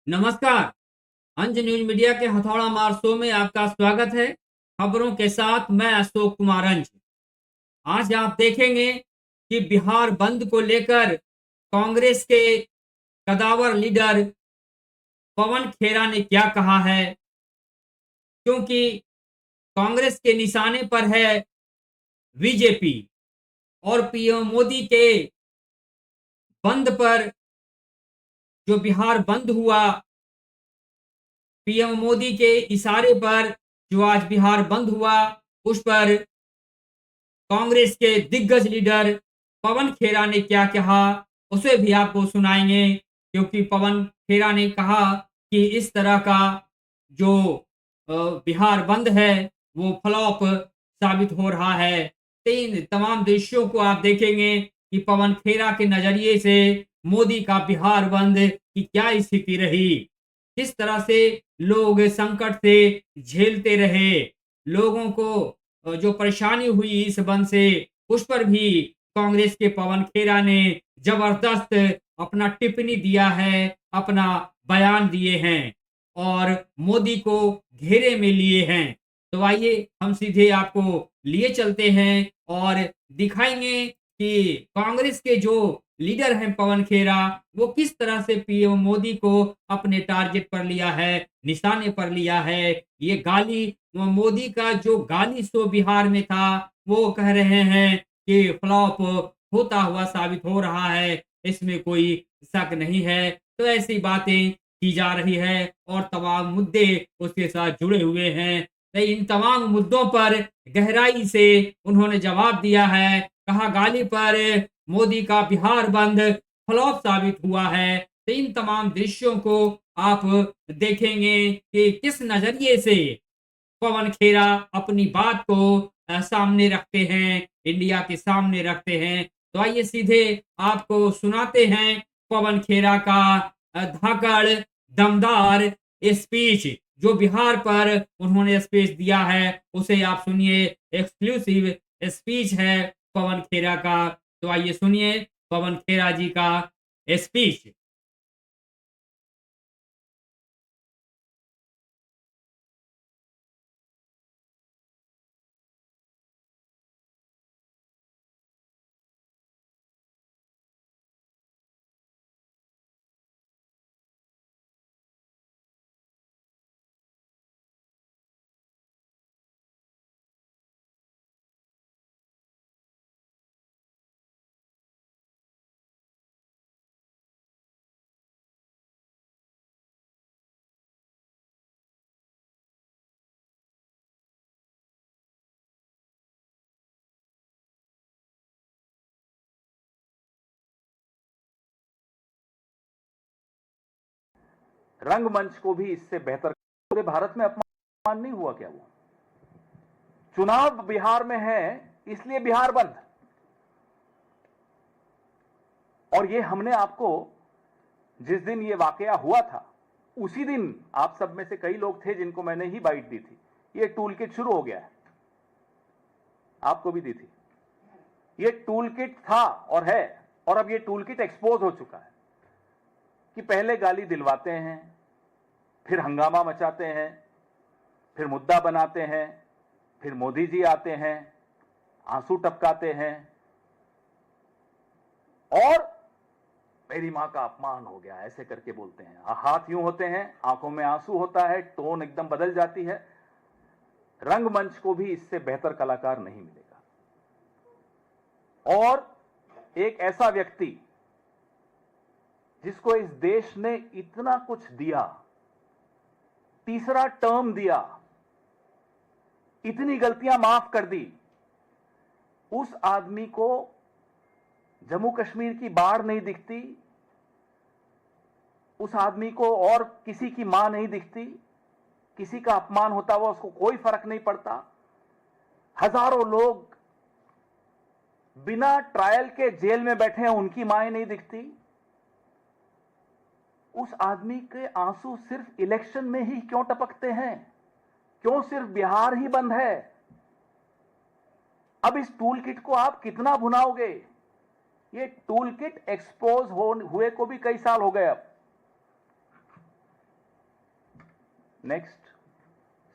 नमस्कार। अंज news media के हथौड़ा मार शो में आपका स्वागत है। खबरों के साथ मैं अशोक कुमार अंज। आज आप देखेंगे कि बिहार बंद को लेकर कांग्रेस के कदावर लीडर पवन खेरा ने क्या कहा है, क्योंकि कांग्रेस के निशाने पर है बीजेपी और पीएम मोदी के बंद पर, जो बिहार बंद हुआ, पीएम मोदी के इशारे पर जो आज बिहार बंद हुआ, उस पर कांग्रेस के दिग्गज लीडर पवन खेरा ने क्या कहा, उसे भी आपको सुनाएंगे। क्योंकि पवन खेरा ने कहा कि इस तरह का जो बिहार बंद है वो फ्लॉप साबित हो रहा है। तीन तमाम दृश्यों को आप देखेंगे कि पवन खेरा के नजरिए से मोदी का बिहार बंद की क्या स्थिति रही, किस तरह से लोग संकट से झेलते रहे, लोगों को जो परेशानी हुई इस बंद से, उस पर भी कांग्रेस के पवन खेरा ने जबरदस्त अपना टिप्पणी दिया है, अपना बयान दिए हैं और मोदी को घेरे में लिए हैं। तो आइए हम सीधे आपको लिए चलते हैं और दिखाएंगे कि कांग्रेस के जो लीडर हैं पवन खेरा, वो किस तरह से पीएम मोदी को अपने टारगेट पर लिया है, निशाने पर लिया है। ये गाली मोदी का जो गाली शो बिहार में था, वो कह रहे हैं कि फ्लॉप होता हुआ साबित हो रहा है, इसमें कोई शक नहीं है। तो ऐसी बातें की जा रही है और तमाम मुद्दे उसके साथ जुड़े हुए हैं। तो इन तमाम मुद्दों पर गहराई से उन्होंने जवाब दिया है। कहा गाली पर मोदी का बिहार बंद फ्लॉप साबित हुआ है। तो इन तमाम दृश्यों को आप देखेंगे कि किस नजरिए से पवन खेरा अपनी बात को सामने रखते हैं, इंडिया के सामने रखते हैं। तो आइए सीधे आपको सुनाते हैं पवन खेरा का धाकड़ दमदार स्पीच, जो बिहार पर उन्होंने स्पीच दिया है, उसे आप सुनिए। एक्सक्लूसिव स्पीच है पवन खेरा का। तो आइए सुनिए पवन खेरा जी का स्पीच। रंगमंच को भी इससे बेहतर पूरे भारत में अपमान नहीं हुआ क्या? वो चुनाव बिहार में है, इसलिए बिहार बंद। और ये हमने आपको जिस दिन ये वाकया हुआ था, उसी दिन आप सब में से कई लोग थे जिनको मैंने ही बाइट दी थी। ये टूल किट शुरू हो गया है, आपको भी दी थी। ये टूल किट था और है, और अब ये टूल किट एक्सपोज हो चुका है कि पहले गाली दिलवाते हैं, फिर हंगामा मचाते हैं, फिर मुद्दा बनाते हैं, फिर मोदी जी आते हैं, आंसू टपकाते हैं और मेरी मां का अपमान हो गया ऐसे करके बोलते हैं। हाथ यूं होते हैं, आंखों में आंसू होता है, टोन एकदम बदल जाती है। रंगमंच को भी इससे बेहतर कलाकार नहीं मिलेगा। और एक ऐसा व्यक्ति जिसको इस देश ने इतना कुछ दिया, तीसरा टर्म दिया, इतनी गलतियां माफ कर दी, उस आदमी को जम्मू कश्मीर की बाढ़ नहीं दिखती, उस आदमी को और किसी की मां नहीं दिखती, किसी का अपमान होता हुआ उसको कोई फर्क नहीं पड़ता। हजारों लोग बिना ट्रायल के जेल में बैठे हैं, उनकी मां नहीं दिखती। उस आदमी के आंसू सिर्फ इलेक्शन में ही क्यों टपकते हैं? क्यों सिर्फ बिहार ही बंद है? अब इस टूल किट को आप कितना भुनाओगे? ये टूल किट एक्सपोज हुए को भी कई साल हो गए। अब नेक्स्ट।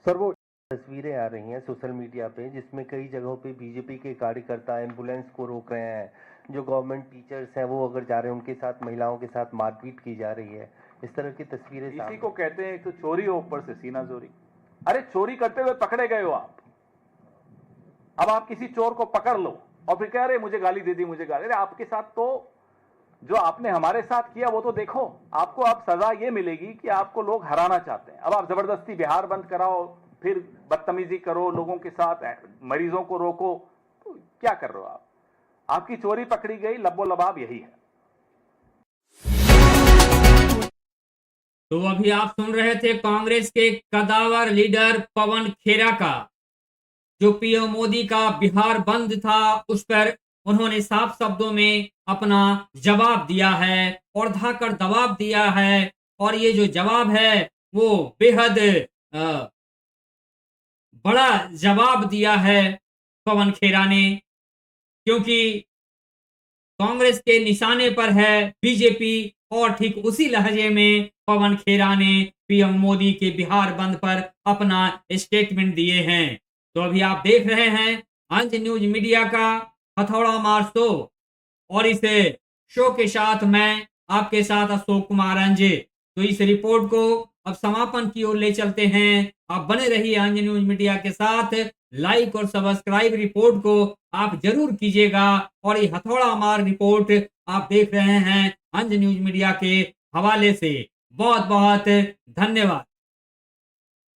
सर वो तस्वीरें आ रही हैं सोशल मीडिया पे जिसमें कई जगहों पे बीजेपी के कार्यकर्ता एम्बुलेंस को रोक रहे हैं, जो गवर्नमेंट टीचर्स हैं वो अगर जा रहे हैं उनके साथ महिलाओं के साथ मारपीट की जा रही है, इस तरह की तस्वीरें इसी को कहते हैं एक तो चोरी हो, ऊपर से सीना चोरी। अरे चोरी करते हुए पकड़े गए हो आप, अब आप किसी चोर को पकड़ लो और फिर कह रहे मुझे गाली दे दी, मुझे गाली। अरे आपके साथ तो जो आपने हमारे साथ किया वो तो देखो, आपको अब सजा ये मिलेगी कि आपको लोग हराना चाहते हैं। अब आप जबरदस्ती बिहार बंद कराओ, फिर बदतमीजी करो लोगों के साथ, मरीजों को रोको, तो क्या कर रहे हो आप? आपकी चोरी पकड़ी गई, लब्बो लबाब यही है। तो अभी आप सुन रहे थे कांग्रेस के कदावर लीडर पवन खेरा का, जो पीएम मोदी का बिहार बंद था उस पर उन्होंने साफ शब्दों में अपना जवाब दिया है और धाकर दबाव दिया है। और ये जो जवाब है वो बेहद बड़ा जवाब दिया है पवन खेरा ने, क्योंकि कांग्रेस के निशाने पर है बीजेपी। और ठीक उसी लहजे में पवन खेरा ने पीएम मोदी के बिहार बंद पर अपना स्टेटमेंट दिए हैं। तो अभी आप देख रहे हैं अंज न्यूज मीडिया का हथौड़ा मार शो, और इस शो के साथ मैं आपके साथ अशोक कुमार अंजे। तो इस रिपोर्ट को अब समापन की ओर ले चलते हैं। आप बने रहिए अंज न्यूज मीडिया के साथ, लाइक और सब्सक्राइब रिपोर्ट को आप जरूर कीजिएगा। और ये हथौड़ा मार रिपोर्ट आप देख रहे हैं अंज न्यूज मीडिया के हवाले से। बहुत बहुत धन्यवाद।